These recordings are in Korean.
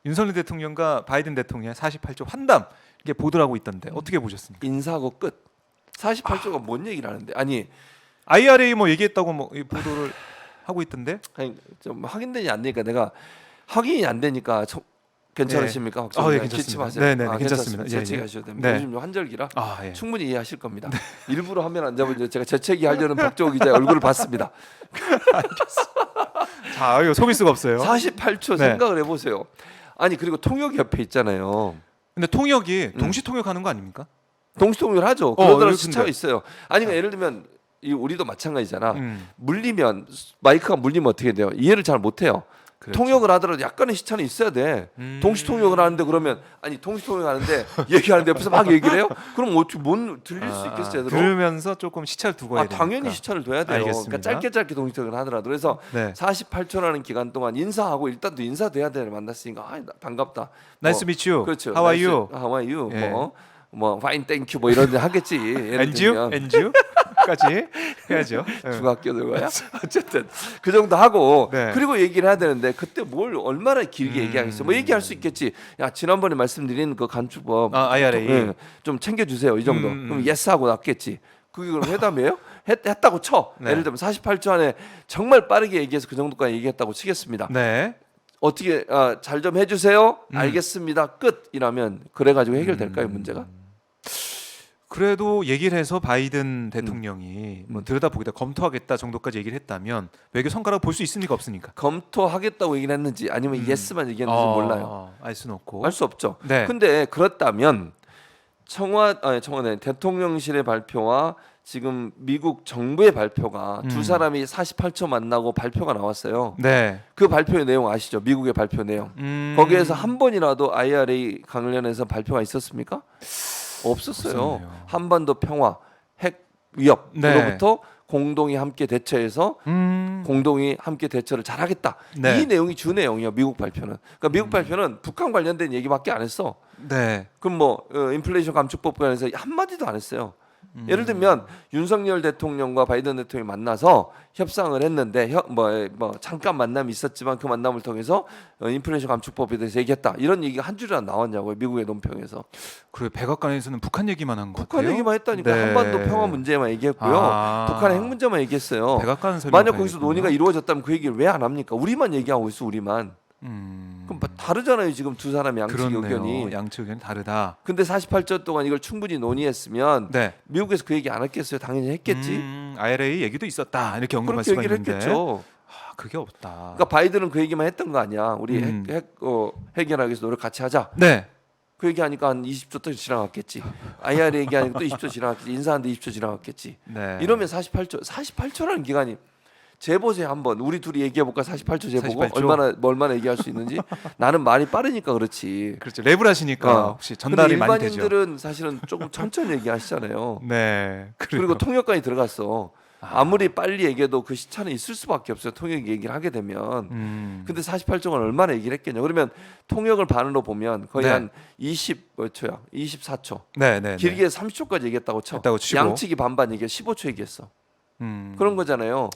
윤석열 대통령과 바이든 대통령의 48조 환담 이게 보도를 하고 있던데 어떻게 보셨습니까? 인사하고 끝. 48조가 뭔 얘기를 하는데 아니 IRA 뭐 얘기했다고 뭐 이 보도를 하고 있던데. 좀 확인되지 않으니까 내가 확인이 안 되니까 괜찮으십니까? 확정. 예, 괜찮습니다. 기침하세요. 네네, 괜찮습니다. 예, 재채기하셔도 됩니다. 네. 요즘 좀 환절기라 예. 충분히 이해하실 겁니다. 일부러 하면 안 잡으면 제가 재채기 하려는 박정호 기자의 얼굴을 봤습니다. 자, 이거 속일 수가 없어요. 48초 네. 생각을 해보세요. 아니 그리고 통역 옆에 있잖아요. 근데 통역이 동시 통역하는 거 아닙니까? 동시통역을 하죠. 그러더라도 이거 시차가 근데. 있어요. 아니 그러니까 예를 들면 우리도 마찬가지잖아. 음. 물리면 마이크가 물리면 어떻게 돼요? 이해를 잘 못해요. 그렇죠. 통역을 하더라도 약간의 시차는 있어야 돼. 동시 통역을 하는데 그러면 아니 동시 통역을 하는데 얘기하는데 옆에서 막 얘기를 해요? 그럼 어떻게 뭔 들릴 수 있겠어요? 제대로? 들으면서 조금 시차를 두고 해야 되니까. 당연히 시차를 둬야 돼요. 알겠습니다. 그러니까 짧게 동시 통역을 하더라도 그래서 네. 48초라는 기간 동안 인사하고 일단 또 인사돼야 돼. 만났으니까 반갑다. Nice to meet you. 그렇죠. How are you? How are you? 예. 뭐 fine, thank you 뭐 이런 데 하겠지. 예를 And you? 들면 And you?까지 해야죠. 예. 중학교 들어가야 어쨌든 그 정도 하고 네. 그리고 얘기를 해야 되는데 그때 뭘 얼마나 길게 얘기하겠어. 뭐 얘기할 수 있겠지. 야 지난번에 말씀드린 그 간주법 IRA. 좀 챙겨주세요. 이 정도. 그럼 yes 하고 났겠지. 그게 그럼 회담이에요? 했다고 쳐. 네. 예를 들면 48초 안에 정말 빠르게 얘기해서 그 정도까지 얘기했다고 치겠습니다. 네. 어떻게 잘 좀 해주세요. 알겠습니다. 끝 이라면 그래가지고 해결될까요 문제가? 그래도 얘기를 해서 바이든 대통령이 뭐 들여다보겠다, 검토하겠다 정도까지 얘기를 했다면 외교 성과라고 볼 수 있습니까, 없습니까? 검토하겠다고 얘기를 했는지 아니면 예스만 얘기했는지 몰라요. 알 수는 없고. 알 수 없죠. 네. 근데 그렇다면 청와대 대통령실의 발표와 지금 미국 정부의 발표가 두 사람이 48초 만나고 발표가 나왔어요. 네. 그 발표의 내용 아시죠? 미국의 발표 내용. 거기에서 한 번이라도 IRA 관련해서 발표가 있었습니까? 없었어요. 없었네요. 한반도 평화, 핵 위협으로부터 공동이 함께 대처해서 공동이 함께 대처를 잘하겠다. 네. 이 내용이 주 내용이에요. 미국 발표는. 그러니까 미국 발표는 북한 관련된 얘기밖에 안 했어. 네. 그럼 뭐 인플레이션 감축법 관련해서 한 마디도 안 했어요. 예를 들면 윤석열 대통령과 바이든 대통령이 만나서 협상을 했는데 뭐 잠깐 만남이 있었지만 그 만남을 통해서 인플레이션 감축법에 대해서 얘기했다. 이런 얘기가 한 줄이 안 나왔냐고요. 미국의 논평에서. 그리고 백악관에서는 북한 얘기만 한 것 북한 같아요. 얘기만 했다니까. 네. 한반도 평화 문제만 얘기했고요. 북한의 핵 문제만 얘기했어요. 백악관 설명. 만약 거기서 논의가 이루어졌다면 그 얘기를 왜 안 합니까? 우리만 얘기하고 있어. 우리만. 그럼 다르잖아요. 지금 두 사람의 양측 의견이. 양측 의견이 다르다. 근데 48조 동안 이걸 충분히 논의했으면 네. 미국에서 그 얘기 안 했겠어요? 당연히 했겠지. IRA 얘기도 있었다. 이렇게 언급할 그렇게 수가 얘기를 있는데. 했겠죠. 그게 없다. 그러니까 바이든은 그 얘기만 했던 거 아니야. 우리 해결하기 위해서 노력 같이 하자. 네. 그 얘기하니까 한 20초 또 지나갔겠지. IRA 얘기하니까 또 20초 지나갔겠지. 인사하는데 20초 지나갔겠지. 네. 이러면 48초라는 기간이 재보세요 한번. 우리 둘이 얘기해 볼까? 48초 재보고 48초. 얼마나 얘기할 수 있는지. 나는 말이 빠르니까 그렇지. 그렇죠. 랩을 하시니까 혹시 전달이 근데 많이 되죠. 일반인들은 사실은 조금 천천히 얘기하시잖아요. 네. 그리고 통역까지 들어갔어. 아무리 빨리 얘기해도 그 시차는 있을 수밖에 없어요. 통역 얘기를 하게 되면. 근데 48초간 얼마나 얘기를 했겠냐. 그러면 통역을 반으로 보면 거의 네. 한 20초야. 24초. 네, 네. 길게 30초까지 얘기했다고 쳐. 했다고 치고. 양측이 반반 얘기해 15초 얘기했어. 그런 거잖아요.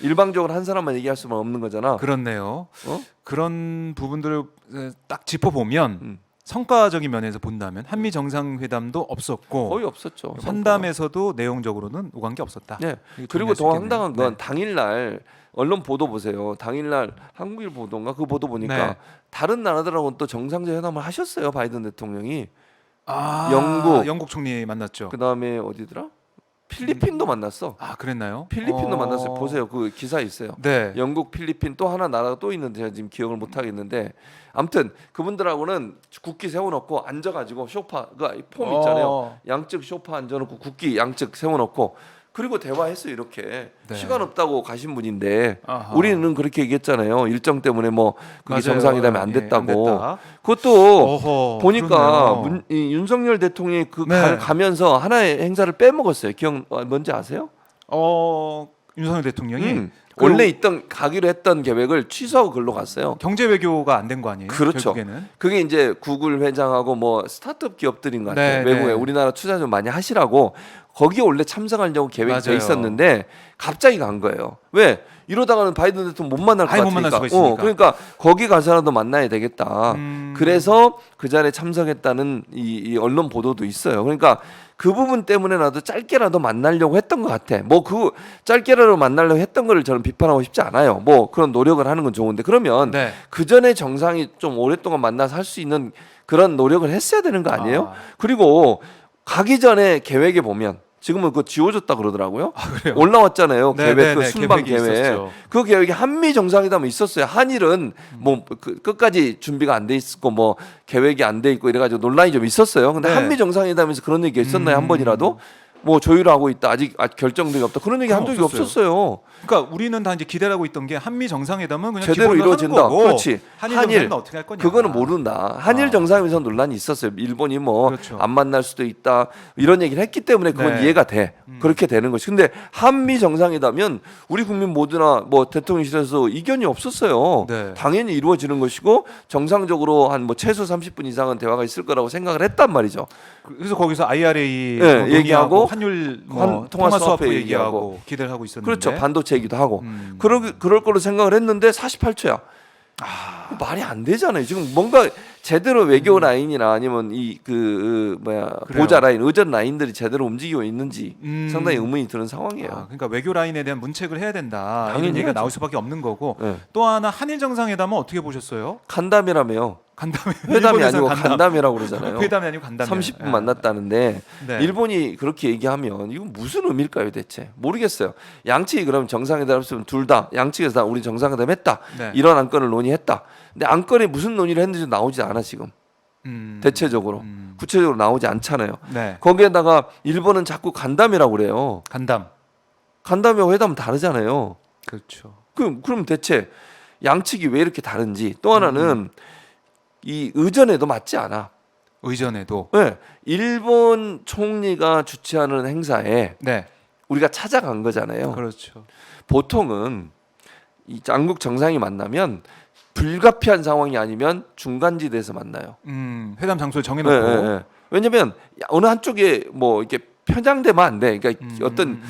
일방적으로 한 사람만 얘기할 수만 없는 거잖아. 그렇네요. 어? 그런 부분들을 딱 짚어 보면 성과적인 면에서 본다면 한미 정상회담도 없었고 거의 없었죠. 환담에서도 내용적으로는 오간 게 없었다. 네. 이렇게 그리고 정리할 수 더 있겠네요. 황당한 건 네. 당일날 언론 보도 보세요. 당일날 한국일 보도인가 그 보도 보니까 네. 다른 나라들하고는 또 정상적 회담을 하셨어요. 바이든 대통령이. 영국 총리 만났죠. 그다음에 어디더라? 필리핀도 만났어. 그랬나요? 필리핀도 만났어요. 보세요. 그 기사 있어요. 네. 영국, 필리핀 또 하나 나라가 또 있는데 제가 지금 기억을 못 하겠는데 아무튼 그분들하고는 국기 세워놓고 앉아가지고 소파 그폼 있잖아요. 양측 소파 앉아놓고 국기 양측 세워놓고 그리고 대화했어요. 이렇게 네. 시간 없다고 가신 분인데 아하. 우리는 그렇게 얘기했잖아요. 일정 때문에 뭐 그게 맞아요. 정상회담이 안 예, 됐다고. 안 됐다. 그것도 어허, 보니까 그렇네요. 이 윤석열 대통령이 네. 가면서 하나의 행사를 빼먹었어요. 뭔지 아세요? 윤석열 대통령이 원래 있던 가기로 했던 계획을 취소하고 글로 갔어요. 경제 외교가 안 된 거 아니에요? 그렇죠. 결국에는. 그게 이제 구글 회장하고 뭐 스타트업 기업들인 것 같아요. 네, 외국에 네. 우리나라 투자 좀 많이 하시라고 거기에 원래 참석하려고 계획이 돼 맞아요. 있었는데 갑자기 간 거예요. 왜? 이러다가는 바이든 대통령 못 만날 것 아예 못 같으니까. 만날 수가 있으니까. 그러니까 거기 가서라도 만나야 되겠다. 그래서 그 자리에 참석했다는 이 언론 보도도 있어요. 그러니까 그 부분 때문에라도 짧게라도 만나려고 했던 것 같아. 뭐 그 짧게라도 만나려고 했던 거를 저는 비판하고 싶지 않아요. 뭐 그런 노력을 하는 건 좋은데 그러면 네. 그 전에 정상이 좀 오랫동안 만나서 할 수 있는 그런 노력을 했어야 되는 거 아니에요? 아. 그리고 가기 전에 계획에 보면 지금은 그거 지워졌다 그러더라고요. 그래요? 올라왔잖아요. 네, 계획 네, 그 네, 순방 계획이 계획. 있었죠. 그 계획이 한미 정상회담은 있었어요. 한일은 뭐 끝까지 준비가 안 돼 있고 뭐 계획이 안 돼 있고 이래가지고 논란이 좀 있었어요. 근데 네. 한미 정상회담에서 그런 얘기가 있었나요? 한 번이라도? 뭐 조율하고 있다. 아직 결정된 게 없다. 그런 얘기 한 적이 없었어요. 없었어요. 그러니까 우리는 다 이제 기대를 하고 있던 게 한미 정상회담은 그냥 제대로 기본으로 이루어진다. 하는 거고 그렇지. 한일 한일, 정상회담은 어떻게 할 거냐. 그거는 모른다. 한일 아. 정상회담에서 논란이 있었어요. 일본이 뭐 안 그렇죠. 만날 수도 있다. 이런 얘기를 했기 때문에 그건 네. 이해가 돼. 그렇게 되는 것이. 근데 한미 정상회담은 우리 국민 모두나 뭐 대통령실에서 이견이 없었어요. 네. 당연히 이루어지는 것이고 정상적으로 한 뭐 최소 30분 이상은 대화가 있을 거라고 생각을 했단 말이죠. 그래서 거기서 IRA 네, 논의하고 얘기하고 환율 통화 통화 스와프 스와프 얘기하고. 얘기하고 기대를 하고 있었는데 그렇죠. 반도체 얘기도 하고. 음. 그럴 거로 생각을 했는데 48초야. 말이 안 되잖아요. 지금 뭔가 제대로 외교 라인이나 아니면 이 그래요. 보좌 라인, 의전 라인들이 제대로 움직이고 있는지 음. 상당히 의문이 드는 상황이에요. 그러니까 외교 라인에 대한 문책을 해야 된다. 당연히 이런 얘기가 해야죠. 나올 수밖에 없는 거고 네. 또 하나 한일 정상회담은 어떻게 보셨어요? 간담회라며요. 간담회 회담이 일본에서는 아니고 간담회라고 그러잖아요. 회담이 아니고 간담회. 30분 만났다는데 네. 일본이 그렇게 얘기하면 이건 무슨 의미일까요, 대체? 모르겠어요. 양측이 그럼 정상회담 했으면 둘 다 양측에서 다 우리 정상회담 했다. 네. 이런 안건을 논의했다. 근데 안건에 무슨 논의를 했는지 나오지 않아 지금. 대체적으로 구체적으로 나오지 않잖아요. 네. 거기에다가 일본은 자꾸 간담회라고 그래요. 간담. 간담회와 회담은 다르잖아요. 그렇죠. 그럼 대체 양측이 왜 이렇게 다른지 또 하나는 이 의전에도 맞지 않아. 의전에도. 네. 일본 총리가 주최하는 행사에 네. 우리가 찾아간 거잖아요. 그렇죠. 보통은 이 양국 정상이 만나면 불가피한 상황이 아니면 중간지대에서 만나요. 회담 장소를 정해놓고. 네, 네, 네. 왜냐면 어느 한쪽에 뭐 이렇게 편향되면 안 돼. 그러니까 어떤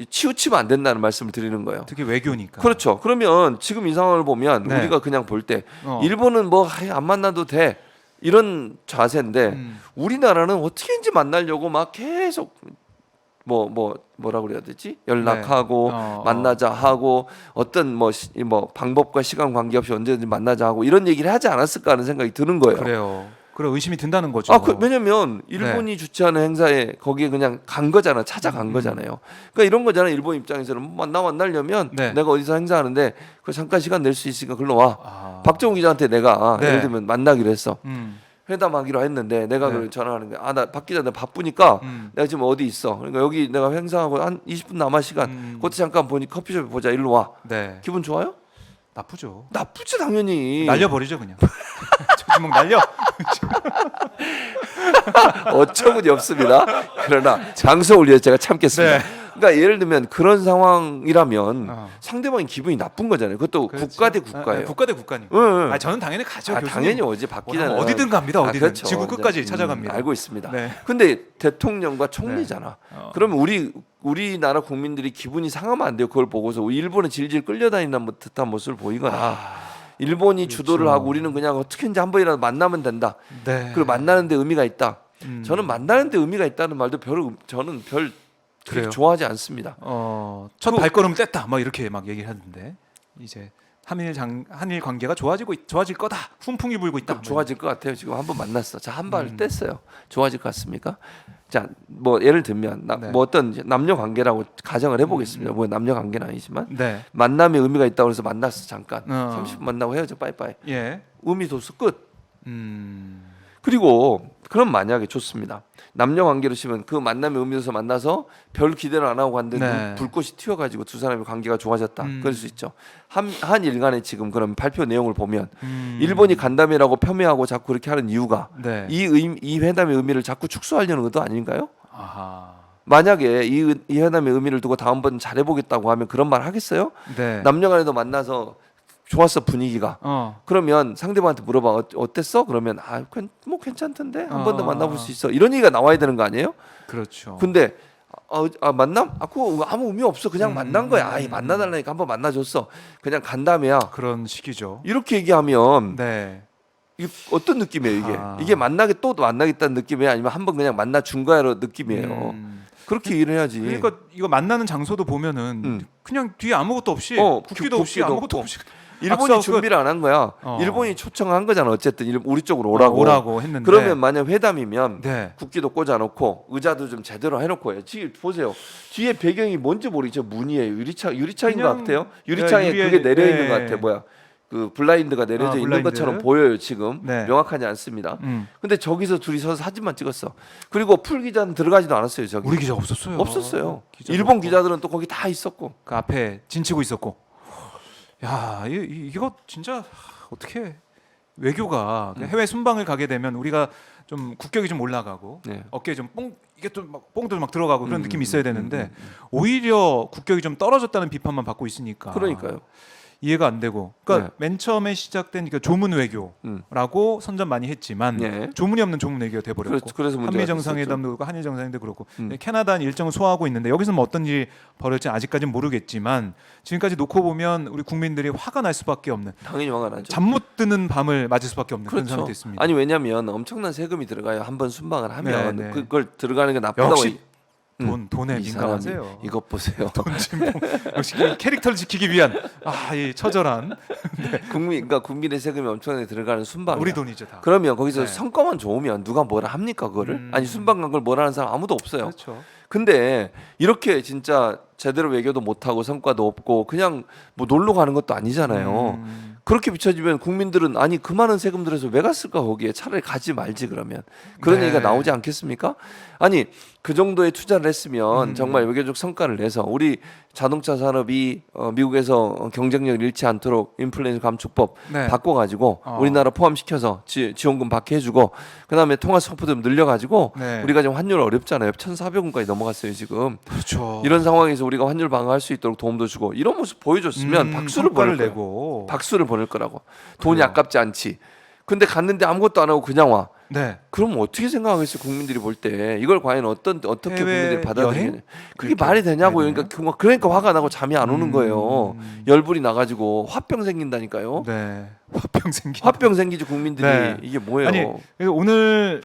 치우치면 안 된다는 말씀을 드리는 거예요. 특히 외교니까. 그렇죠. 그러면 지금 이 상황을 보면 네. 우리가 그냥 볼 때 어. 일본은 뭐 안 만나도 돼 이런 자세인데 우리나라는 어떻게든지 만나려고 막 계속 뭐라 그래야 되지? 연락하고 네. 만나자 하고 어떤 뭐 방법과 시간 관계없이 언제든지 만나자 하고 이런 얘기를 하지 않았을까 하는 생각이 드는 거예요. 그래요. 그래 의심이 든다는 거죠. 왜냐면 일본이 주최하는 행사에 거기에 그냥 간 거잖아, 찾아간 거잖아요. 그러니까 이런 거잖아. 일본 입장에서는 만나려면 네. 내가 어디서 행사하는데 그 잠깐 시간 낼 수 있으니까 글로 와. 박정우 기자한테 내가 네. 예를 들면 만나기로 했어. 음. 회담하기로 했는데 내가 네. 그걸 전화하는 거야. 나 박 기자 내가 바쁘니까 음. 내가 지금 어디 있어. 그러니까 여기 내가 행사하고 한 20분 남아 시간. 그때 잠깐 보니 커피숍에 보자. 일로 와. 네. 기분 좋아요? 나쁘죠. 나쁘지 당연히. 날려버리죠 그냥. 저 주먹 날려. 어처구니 없습니다. 그러나 방송을 위해서 제가 참겠습니다. 네. 그러니까 예를 들면 그런 상황이라면 어. 상대방이 기분이 나쁜 거잖아요. 그것도 그렇죠. 국가 대 국가예요. 국가 대 국가니까. 응, 응. 저는 당연히 가죠. 교수님. 당연히 오지. 박 뭐 기자는 어디든 갑니다. 어디든. 그렇죠. 지구 끝까지 찾아갑니다. 알고 있습니다. 네. 근데 대통령과 총리잖아. 네. 그러면 우리나라 국민들이 기분이 상하면 안 돼요. 그걸 보고서 일본에 질질 끌려다니는 듯한 모습을 보이거나 일본이 주도를 하고 우리는 그냥 어떻게든지 한 번이라도 만나면 된다. 네. 그리고 만나는데 의미가 있다. 저는 음. 만나는데 의미가 있다는 말도 저는 별 그래요? 좋아하지 않습니다. 첫 발걸음 뗐다. 막 이렇게 막 얘기를 하는데 이제 한일 관계가 좋아질 거다. 훈풍이 불고 있다. 좋아질 것 같아요. 지금 한번 만났어. 자, 한 발을 뗐어요. 좋아질 것 같습니까? 자, 뭐 예를 들면 네. 뭐 어떤 남녀 관계라고 가정을 해보겠습니다. 뭐 남녀 관계는 아니지만 네. 만남의 의미가 있다고 해서 만났어 잠깐. 30분 어. 만나고 헤어져 빠이빠이. 예. 의미 도수 끝. 음. 그리고 그럼 만약에 좋습니다. 남녀 관계로 치면 그 만남의 의미에서 만나서 별 기대를 안 하고 갔는데 네. 불꽃이 튀어가지고 두 사람의 관계가 좋아졌다. 그럴 수 있죠. 한일 간의 지금 그런 발표 내용을 보면 일본이 간담회라고 폄훼하고 자꾸 그렇게 하는 이유가 네. 이 회담의 의미를 자꾸 축소하려는 의도 아닌가요? 아하. 만약에 이 회담의 의미를 두고 다음번 잘해보겠다고 하면 그런 말 하겠어요? 네. 남녀간에도 만나서 좋았어 분위기가. 어. 그러면 상대방한테 물어봐 어땠어? 그러면 뭐 괜찮던데 한 번 더 어. 만나볼 수 있어. 이런 얘기가 나와야 되는 거 아니에요? 그렇죠. 근데 만남? 그거 아무 의미 없어. 그냥 만난 거야. 음. 만나달라니까 한번 만나줬어. 그냥 간다며야. 그런 식이죠. 이렇게 얘기하면 네. 이게 어떤 느낌이에요 이게? 아. 이게 또 만나겠다는 느낌이에요? 아니면 한번 그냥 만나 준 거야로 느낌이에요? 음. 그렇게 일을 해야지. 그러니까 이거 만나는 장소도 보면은 음. 그냥 뒤에 아무것도 없이 국기도 없이 국기도 아무것도 없고. 없이 일본이 악수하고 준비를 안 한 거야. 어. 일본이 초청한 거잖아. 어쨌든 우리 쪽으로 오라고. 했는데 그러면 만약 회담이면 네. 국기도 꽂아놓고 의자도 좀 제대로 해놓고 해요. 지금 보세요. 뒤에 배경이 뭔지 모르겠죠. 문이에요. 유리창인 것 그냥, 같아요. 유리창에 네, 유리에- 그게 내려 있는 네. 것 같아. 뭐야? 그 블라인드가 내려져 있는 블라인드. 것처럼 보여요. 지금 네. 명확하지 않습니다. 음. 근데 저기서 둘이 서서 사진만 찍었어. 그리고 풀 기자는 들어가지도 않았어요. 저기 우리 기자 없었어요. 없었어요. 기자도 일본 없고. 기자들은 또 거기 다 있었고. 그 앞에 진치고 있었고. 야, 이거 진짜 어떻게 외교가 해외 순방을 가게 되면 우리가 좀 국격이 좀 올라가고 네. 어깨에 좀 이게 좀 막 뽕도 막 들어가고 그런 음, 느낌이 있어야 되는데 오히려 국격이 좀 떨어졌다는 비판만 받고 있으니까 그러니까요. 이해가 안 되고. 그러니까 네. 맨 처음에 시작된 그 조문 외교라고 선전 많이 했지만 네. 조문이 없는 조문 외교가 돼 버렸고. 그래서 문제가 한미 정상회담도 그렇고 한일 정상회담도 그렇고 음. 캐나다는 일정을 소화하고 있는데 여기서 뭐 어떤 일이 벌어질지 아직까지는 모르겠지만 지금까지 놓고 보면 우리 국민들이 화가 날 수밖에 없는 당연히 화가 나죠. 잠 못 드는 밤을 맞을 수밖에 없는 그런 그렇죠. 상황이 됐습니다. 아니 왜냐하면 엄청난 세금이 들어가요. 한 번 순방을 하면 네, 네. 그걸 들어가는 게 나쁘다고. 역시 돈에 이 사람이 민감하세요. 이것 보세요. 돈 진봉. 역시 그 캐릭터를 지키기 위한 이 처절한 그러니까 국민의 세금이 엄청나게 들어가는 순방. 우리 돈이죠 다. 그러면 거기서 네. 성과만 좋으면 누가 뭐라 합니까 그거를? 아니 순방 간 걸 뭐라 하는 사람 아무도 없어요. 그렇죠. 근데 이렇게 진짜 제대로 외교도 못하고 성과도 없고 그냥 뭐 놀러 가는 것도 아니잖아요. 그렇게 비춰지면 국민들은 아니 그 많은 세금 들여서 왜 갔을까 거기에 차라리 가지 말지 그러면 그런 네. 얘기가 나오지 않겠습니까? 아니 그 정도의 투자를 했으면 정말 외교적 성과를 내서 우리 자동차 산업이 미국에서 경쟁력 잃지 않도록 인플레이션 감축법 네. 바꿔가지고 우리나라 포함시켜서 지원금 받게 해주고 그다음에 통화 스코프 좀 늘려가지고 네. 우리가 지금 환율 어렵잖아요. 1,400원까지 넘어갔어요 지금. 그렇죠. 이런 상황에서 우리가 환율 방어할 수 있도록 도움도 주고 이런 모습 보여줬으면 박수를 보낼 거예요. 내고. 박수를 보낼 거라고. 돈이 그래요. 아깝지 않지. 근데 갔는데 아무것도 안 하고 그냥 와. 네. 그럼 어떻게 생각하겠어요 국민들이 볼 때 이걸 과연 어떻게 해외 국민들이 받아들이냐? 여행? 그게 이렇게 말이 되냐고요. 해야 그러니까 화가 나고 잠이 안 오는 거예요. 열불이 나가지고 화병 생긴다니까요. 네. 화병 생기. 화병 생기지 국민들이 네. 이게 뭐예요? 아니 오늘